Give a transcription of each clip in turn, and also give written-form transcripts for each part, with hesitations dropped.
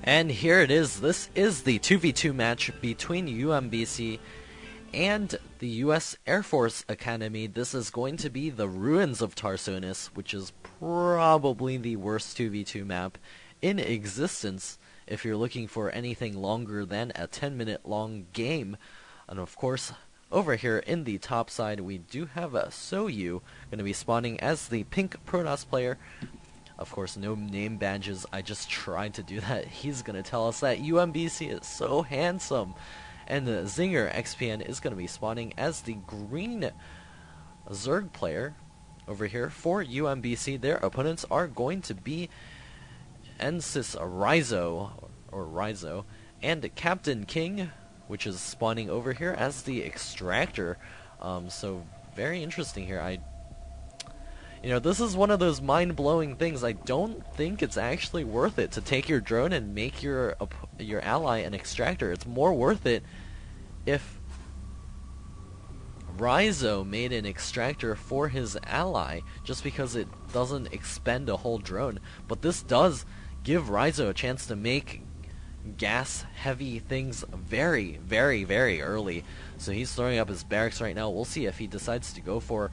And here it is. This is the 2v2 match between UMBC and the US Air Force Academy. This is going to be the Ruins of Tarsonis, which is probably the worst 2v2 map in existence if you're looking for anything longer than a 10-minute long game. And of course, over here in the top side, we do have a Soyu going to be spawning as the pink Protoss player. Of course, no name badges. I just tried to do that. He's going to tell us that UMBC is so handsome. And the Zinger XPN is going to be spawning as the green Zerg player over here for UMBC. Their opponents are going to be Ensis Rizo and Captain King, which is spawning over here as the Extractor. So very interesting here. This is one of those mind-blowing things. I don't think it's actually worth it to take your drone and make your ally an Extractor. It's more worth it if Rizo made an Extractor for his ally, just because it doesn't expend a whole drone. But this does give Rizo a chance to make gas-heavy things very, very, very early. So he's throwing up his barracks right now. We'll see if he decides to go for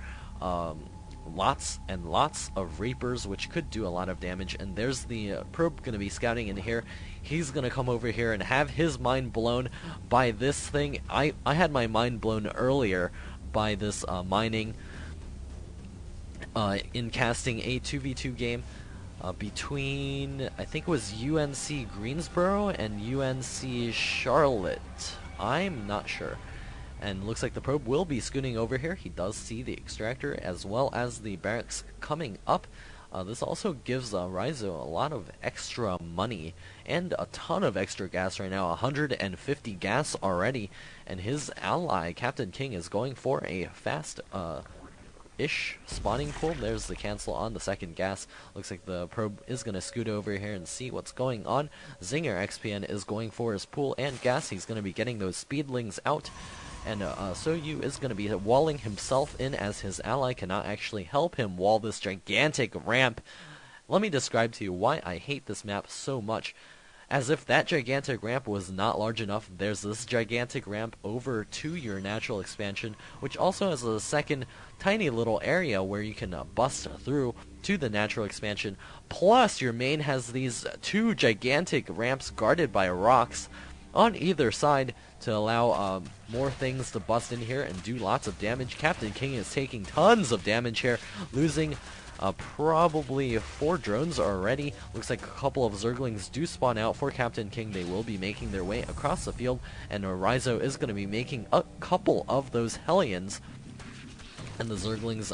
lots and lots of Reapers, which could do a lot of damage. And there's the probe going to be scouting in here. He's going to come over here and have his mind blown by this thing. I had my mind blown earlier by this mining in casting a 2v2 game between, I think it was UNC Greensboro and UNC Charlotte. I'm not sure. And looks like the probe will be scooting over here. He does see the Extractor as well as the barracks coming up. This also gives Rizo a lot of extra money and a ton of extra gas right now. 150 gas already. And his ally, Captain King, is going for a fast ish spawning pool. There's the cancel on the second gas. Looks like the probe is going to scoot over here and see what's going on. Zinger XPN is going for his pool and gas. He's going to be getting those speedlings out. And Soyu is going to be walling himself in, as his ally cannot actually help him wall this gigantic ramp. Let me describe to you why I hate this map so much. As if that gigantic ramp was not large enough, there's this gigantic ramp over to your natural expansion, which also has a second tiny little area where you can bust through to the natural expansion. Plus, your main has these two gigantic ramps guarded by rocks on either side to allow more things to bust in here and do lots of damage. Captain King is taking tons of damage here, losing probably 4 drones already. Looks like a couple of Zerglings do spawn out for Captain King. They will be making their way across the field, and Rizo is going to be making a couple of those Hellions. And the Zerglings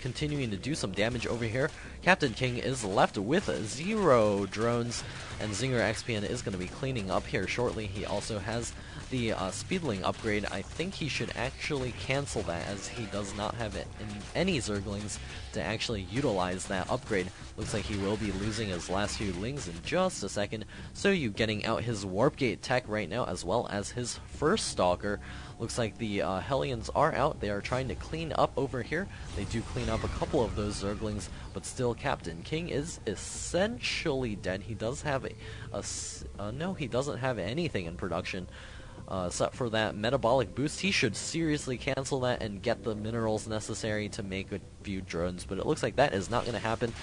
continuing to do some damage over here. Captain King is left with 0 drones, and Zinger XPN is going to be cleaning up here shortly. He also has the Speedling upgrade. I think he should actually cancel that, as he does not have any Zerglings to actually utilize that upgrade. Looks like he will be losing his last few lings in just a second. So you getting out his Warp Gate tech right now, as well as his first Stalker. Looks like the Hellions are out. They are trying to clean up over here. They do clean up a couple of those Zerglings, but still Captain King is essentially dead. He does have no, he doesn't have anything in production except for that metabolic boost. He should seriously cancel that and get the minerals necessary to make a few drones, but it looks like that is not going to happen.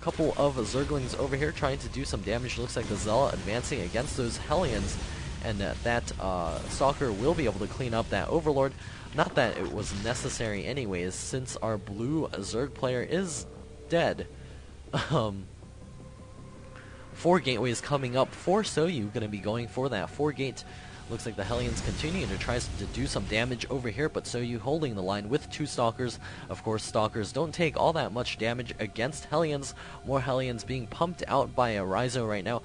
Couple of Zerglings over here trying to do some damage. Looks like the Zella advancing against those Hellions, and that Stalker will be able to clean up that Overlord. Not that it was necessary anyways, since our blue Zerg player is dead. 4 gateways coming up for Soyu, going to be going for that 4 gate. Looks like the Hellions continuing to try to do some damage over here, but Soyu holding the line with 2 Stalkers. Of course, Stalkers don't take all that much damage against Hellions. More Hellions being pumped out by a Rizo right now.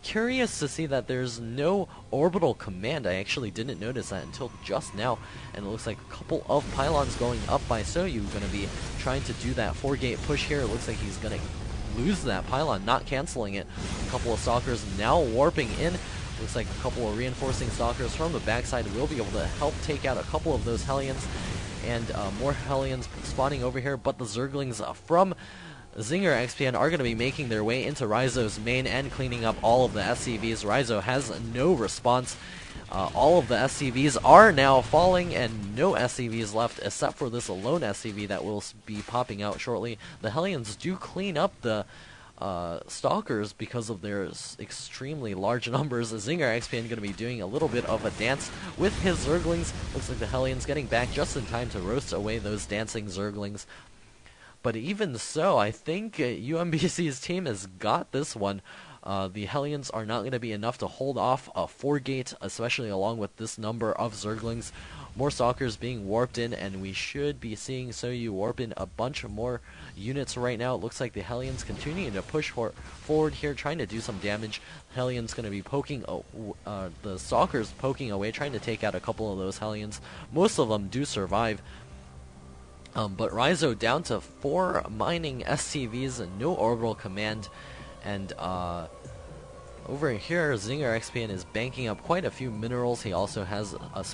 Curious to see that there's no orbital command. I actually didn't notice that until just now. And it looks like a couple of pylons going up by Soyu, going to be trying to do that 4-gate push here. It looks like he's going to lose that pylon, not canceling it. A couple of Stalkers now warping in. Looks like a couple of reinforcing Stalkers from the backside will be able to help take out a couple of those Hellions. And more Hellions spawning over here, but the Zerglings from Zinger XPN are going to be making their way into Rizo's main and cleaning up all of the SCVs. Rizo has no response. All of the SCVs are now falling, and no SCVs left except for this lone SCV that will be popping out shortly. The Hellions do clean up the Stalkers because of their extremely large numbers. Zinger XPN going to be doing a little bit of a dance with his Zerglings. Looks like the Hellions getting back just in time to roast away those dancing Zerglings. But even so, I think UMBC's team has got this one. The Hellions are not going to be enough to hold off a 4-gate, especially along with this number of Zerglings. More Stalkers being warped in, and we should be seeing Soyu warp in a bunch of more units right now. It looks like the Hellions continuing to push forward here, trying to do some damage. Hellions going to be poking, the Stalkers poking away, trying to take out a couple of those Hellions. Most of them do survive. But Rizo down to 4 mining SCVs and no orbital command. And over here, Zinger XPN is banking up quite a few minerals. He also has a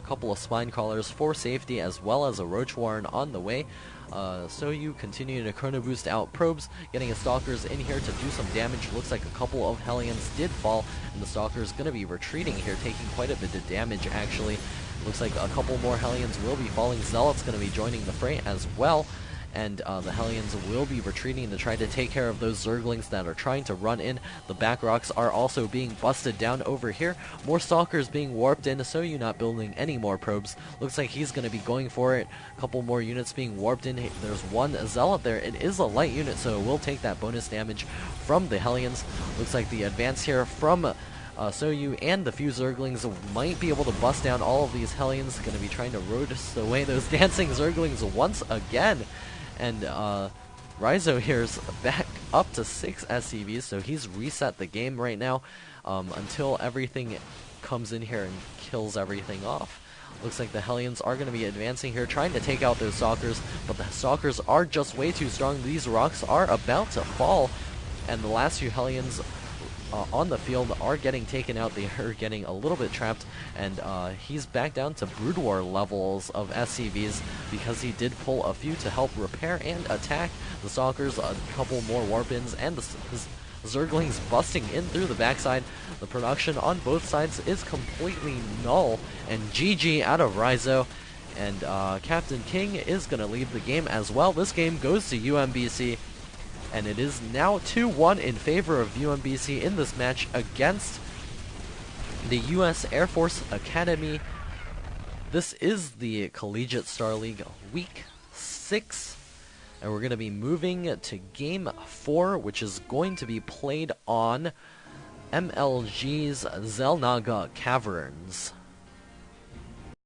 couple of spine crawlers for safety, as well as a roach warren on the way. So you continue to chrono boost out probes, getting his Stalkers in here to do some damage. Looks like a couple of Hellions did fall, and the Stalkers going to be retreating here, taking quite a bit of damage actually. Looks like a couple more Hellions will be falling. Zealot's going to be joining the fray as well. And the Hellions will be retreating to try to take care of those Zerglings that are trying to run in. The back rocks are also being busted down over here. More Stalkers being warped in, so you're not building any more probes. Looks like he's going to be going for it. A couple more units being warped in. There's one Zealot there. It is a light unit, so it will take that bonus damage from the Hellions. Looks like the advance here from Soyu and the few Zerglings might be able to bust down all of these Hellions. Going to be trying to roast away those dancing Zerglings once again. And Rizo here's back up to 6 SCVs, so he's reset the game right now until everything comes in here and kills everything off. Looks like the Hellions are going to be advancing here, trying to take out those Stalkers, but the Stalkers are just way too strong. These rocks are about to fall, and the last few Hellions on the field are getting taken out. They are getting a little bit trapped, and he's back down to Brood War levels of SCVs because he did pull a few to help repair and attack the Stalkers. A couple more warp-ins, and the Zerglings busting in through the backside. The production on both sides is completely null, and GG out of Rizo. And Captain King is going to leave the game as well. This game goes to UMBC. And it is now 2-1 in favor of UMBC in this match against the U.S. Air Force Academy. This is the Collegiate Star League Week 6. And we're going to be moving to Game 4, which is going to be played on MLG's Zelnaga Caverns.